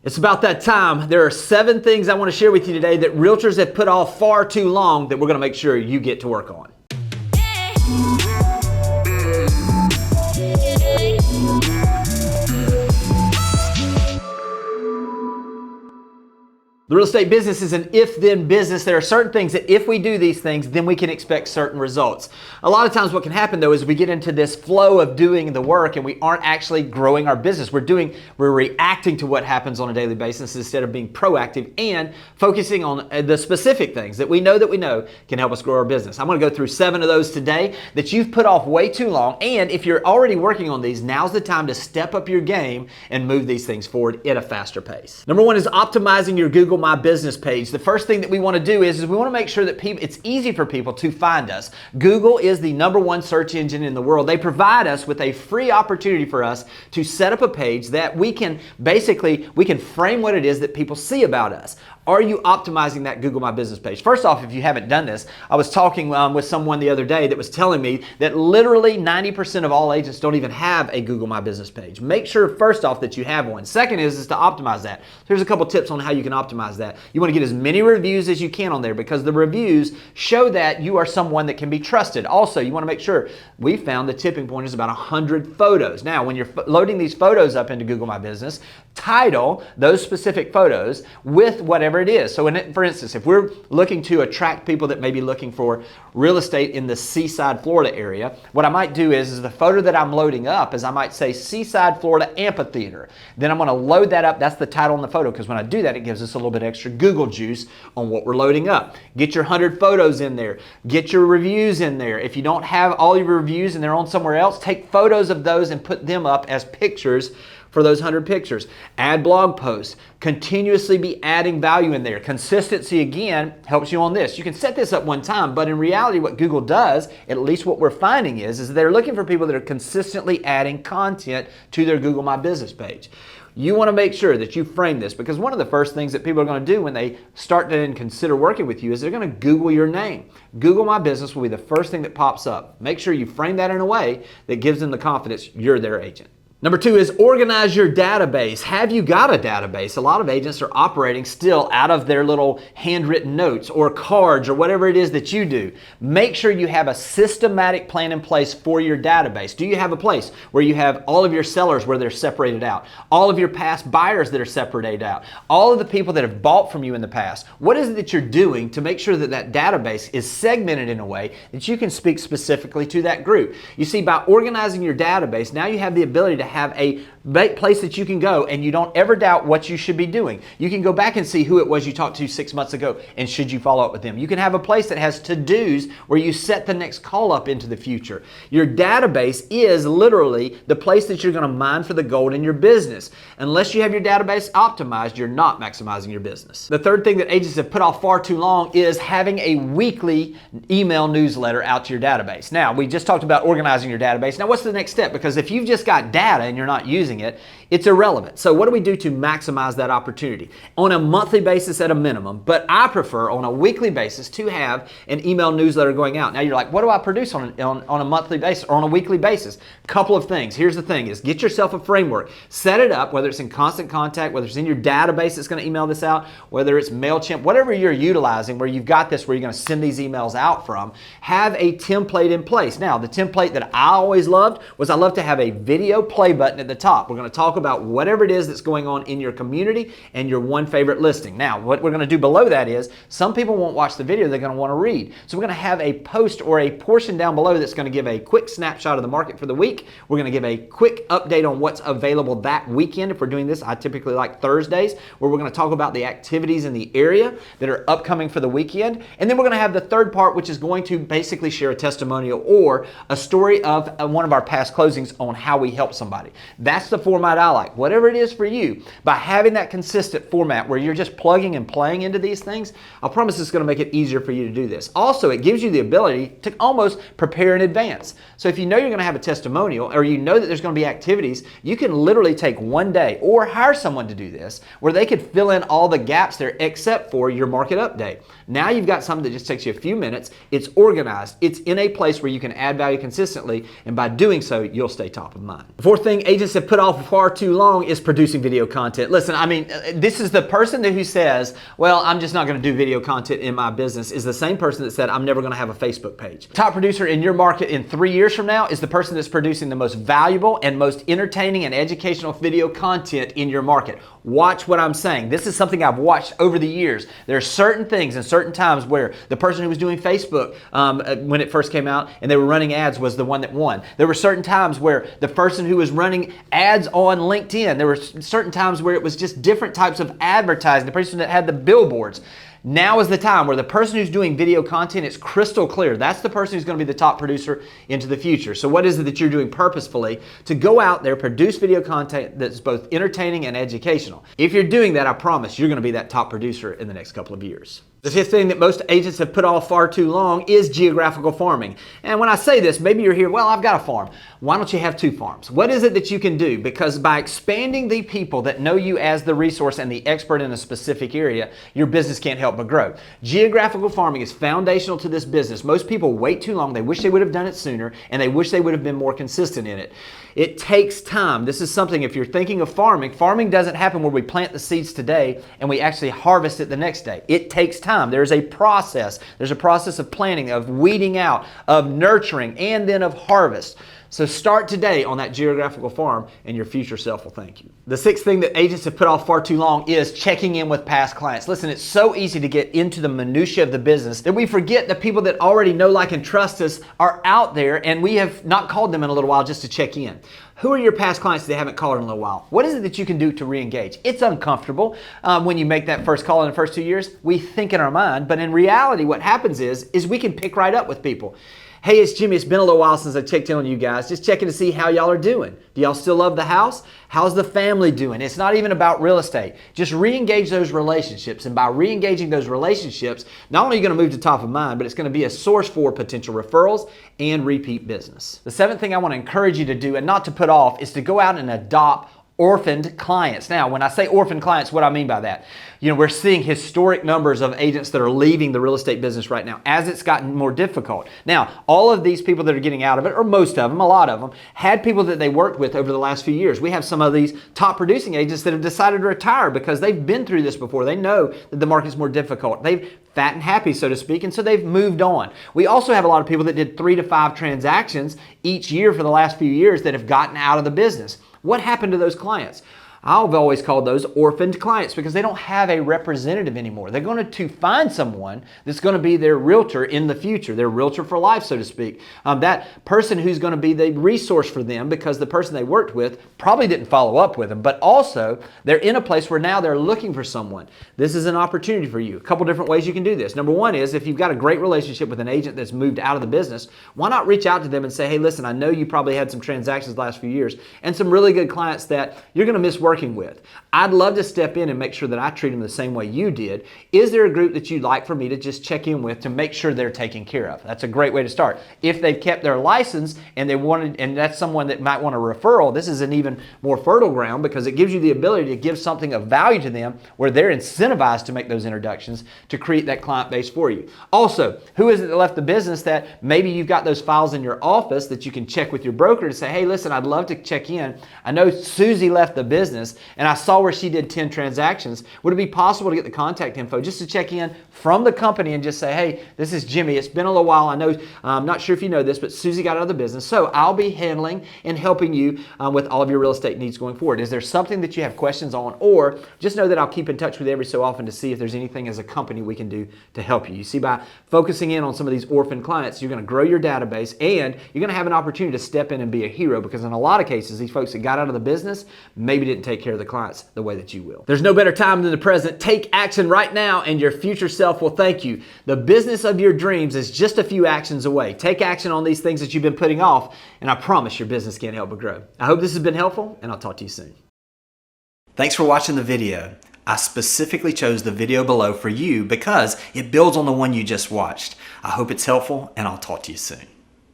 It's about that time. There are 7 things I want to share with you today that realtors have put off far too long that we're going to make sure you get to work on. The real estate business is an if-then business. There are certain things that if we do these things, then we can expect certain results. A lot of times what can happen though is we get into this flow of doing the work and we aren't actually growing our business. We're reacting to what happens on a daily basis instead of being proactive and focusing on the specific things that we know can help us grow our business. I'm going to go through 7 of those today that you've put off way too long. And if you're already working on these, now's the time to step up your game and move these things forward at a faster pace. Number 1 is optimizing your Google My Business page. The first thing that we want to do is we want to make sure that it's easy for people to find us. Google is the #1 search engine in the world. They provide us with a free opportunity for us to set up a page that we can frame what it is that people see about us. Are you optimizing that Google My Business page? First off, if you haven't done this, I was talking with someone the other day that was telling me that literally 90% of all agents don't even have a Google My Business page. Make sure first off that you have one. Second is to optimize that. Here's a couple tips on how you can optimize that. You want to get as many reviews as you can on there because the reviews show that you are someone that can be trusted. Also, you want to make sure we found the tipping point is about 100 photos. Now, when you're loading these photos up into Google My Business, title those specific photos with whatever it is. So for instance, if we're looking to attract people that may be looking for real estate in the Seaside, Florida area, what I might do is the photo that I'm loading up is I might say Seaside, Florida Amphitheater. Then I'm going to load that up. That's the title on the photo because when I do that, it gives us a little bit extra Google juice on what we're loading up. Get your 100 photos in there. Get your reviews in there. If you don't have all your reviews and they're on somewhere else, take photos of those and put them up as pictures for those 100 pictures. Add blog posts. Continuously be adding value in there. Consistency, again, helps you on this. You can set this up one time, but in reality, what Google does, at least what we're finding is they're looking for people that are consistently adding content to their Google My Business page. You want to make sure that you frame this because one of the first things that people are going to do when they start to consider working with you is they're going to Google your name. Google My Business will be the first thing that pops up. Make sure you frame that in a way that gives them the confidence you're their agent. Number 2 is organize your database. Have you got a database? A lot of agents are operating still out of their little handwritten notes or cards or whatever it is that you do. Make sure you have a systematic plan in place for your database. Do you have a place where you have all of your sellers where they're separated out? All of your past buyers that are separated out? All of the people that have bought from you in the past? What is it that you're doing to make sure that that database is segmented in a way that you can speak specifically to that group? You see, by organizing your database, now you have the ability to have a place that you can go and you don't ever doubt what you should be doing. You can go back and see who it was you talked to 6 months ago and should you follow up with them. You can have a place that has to-dos where you set the next call up into the future. Your database is literally the place that you're going to mine for the gold in your business. Unless you have your database optimized, you're not maximizing your business. The third thing that agents have put off far too long is having a weekly email newsletter out to your database. Now, we just talked about organizing your database. Now, what's the next step? Because if you've just got data and you're not using it, it's irrelevant. So what do we do to maximize that opportunity? On a monthly basis at a minimum, but I prefer on a weekly basis to have an email newsletter going out. Now you're like, what do I produce on a monthly basis or on a weekly basis? Couple of things. Here's the thing is get yourself a framework. Set it up, whether it's in Constant Contact, whether it's in your database that's going to email this out, whether it's MailChimp, whatever you're utilizing where you've got this where you're going to send these emails out from, have a template in place. Now, the template that I always loved was I love to have a video play button at the top. We're going to talk about whatever it is that's going on in your community and your one favorite listing. Now, what we're going to do below that is some people won't watch the video, they're going to want to read. So we're going to have a post or a portion down below that's going to give a quick snapshot of the market for the week. We're going to give a quick update on what's available that weekend. If we're doing this, I typically like Thursdays, where we're going to talk about the activities in the area that are upcoming for the weekend. And then we're going to have the third part, which is going to basically share a testimonial or a story of one of our past closings on how we help somebody. That's the format I like. Whatever it is for you, by having that consistent format where you're just plugging and playing into these things, I promise it's going to make it easier for you to do this. Also, it gives you the ability to almost prepare in advance. So if you know you're going to have a testimonial or you know that there's going to be activities, you can literally take one day or hire someone to do this where they could fill in all the gaps there except for your market update. Now you've got something that just takes you a few minutes. It's organized. It's in a place where you can add value consistently, and by doing so, you'll stay top of mind. The fourth thing agents have put off far too long is producing video content. Listen, I mean, this is the person who says, well, I'm just not going to do video content in my business, is the same person that said, I'm never going to have a Facebook page. Top producer in your market in 3 years from now is the person that's producing the most valuable and most entertaining and educational video content in your market. Watch what I'm saying. This is something I've watched over the years. There are certain things and certain times where the person who was doing Facebook when it first came out and they were running ads was the one that won. There were certain times where the person who was running ads on LinkedIn, there were certain times where it was just different types of advertising, the person that had the billboards. Now is the time where the person who's doing video content is crystal clear. That's the person who's going to be the top producer into the future. So what is it that you're doing purposefully to go out there, produce video content that's both entertaining and educational? If you're doing that, I promise you're going to be that top producer in the next couple of years. The fifth thing that most agents have put off far too long is geographical farming. And when I say this, maybe you're here, well, I've got a farm. Why don't you have 2 farms? What is it that you can do? Because by expanding the people that know you as the resource and the expert in a specific area, your business can't help but grow. Geographical farming is foundational to this business. Most people wait too long. They wish they would have done it sooner, and they wish they would have been more consistent in it. It takes time. This is something, if you're thinking of farming, farming doesn't happen where we plant the seeds today and we actually harvest it the next day. It takes time. There's a process. There's a process of planting, of weeding out, of nurturing, and then of harvest. So start today on that geographical farm and your future self will thank you. The sixth thing that agents have put off far too long is checking in with past clients. Listen, it's so easy to get into the minutia of the business that we forget the people that already know, like, and trust us are out there, and we have not called them in a little while just to check in. Who are your past clients that they haven't called in a little while? What is it that you can do to re-engage? It's uncomfortable when you make that first call in the first 2 years. We think in our mind, but in reality what happens is we can pick right up with people. Hey, it's Jimmy. It's been a little while since I checked in on you guys. Just checking to see how y'all are doing. Do y'all still love the house? How's the family doing? It's not even about real estate. Just re-engage those relationships. And by re-engaging those relationships, not only are you going to move to top of mind, but it's going to be a source for potential referrals and repeat business. The seventh thing I want to encourage you to do, and not to put off, is to go out and adopt orphaned clients. Now, when I say orphaned clients, what I mean by that, we're seeing historic numbers of agents that are leaving the real estate business right now as it's gotten more difficult. Now, all of these people that are getting out of it, or most of them, a lot of them, had people that they worked with over the last few years. We have some of these top producing agents that have decided to retire because they've been through this before. They know that the market's more difficult. They've fat and happy, so to speak, and so they've moved on. We also have a lot of people that did 3 to 5 transactions each year for the last few years that have gotten out of the business. What happened to those clients? I've always called those orphaned clients because they don't have a representative anymore. They're going to find someone that's going to be their realtor in the future, their realtor for life, so to speak. That person who's going to be the resource for them because the person they worked with probably didn't follow up with them, but also they're in a place where now they're looking for someone. This is an opportunity for you. A couple different ways you can do this. Number one is if you've got a great relationship with an agent that's moved out of the business, why not reach out to them and say, hey, listen, I know you probably had some transactions the last few years and some really good clients that you're going to miss working with. I'd love to step in and make sure that I treat them the same way you did. Is there a group that you'd like for me to just check in with to make sure they're taken care of? That's a great way to start. If they've kept their license and that's someone that might want a referral, this is an even more fertile ground because it gives you the ability to give something of value to them where they're incentivized to make those introductions to create that client base for you. Also, who is it that left the business that maybe you've got those files in your office that you can check with your broker to say, hey, listen, I'd love to check in. I know Susie left the business and I saw where she did 10 transactions. Would it be possible to get the contact info just to check in from the company and just say, hey, this is Jimmy. It's been a little while. I know, I'm not sure if you know this, but Susie got out of the business. So I'll be handling and helping you with all of your real estate needs going forward. Is there something that you have questions on? Or just know that I'll keep in touch with you every so often to see if there's anything as a company we can do to help you. You see, by focusing in on some of these orphan clients, you're going to grow your database and you're going to have an opportunity to step in and be a hero because in a lot of cases, these folks that got out of the business maybe didn't take care of the clients the way that you will. There's no better time than the present. Take action right now and your future self will thank you. The business of your dreams is just a few actions away. Take action on these things that you've been putting off and I promise your business can't help but grow. I hope this has been helpful and I'll talk to you soon. Thanks for watching the video. I specifically chose the video below for you because it builds on the one you just watched. I hope it's helpful and I'll talk to you soon.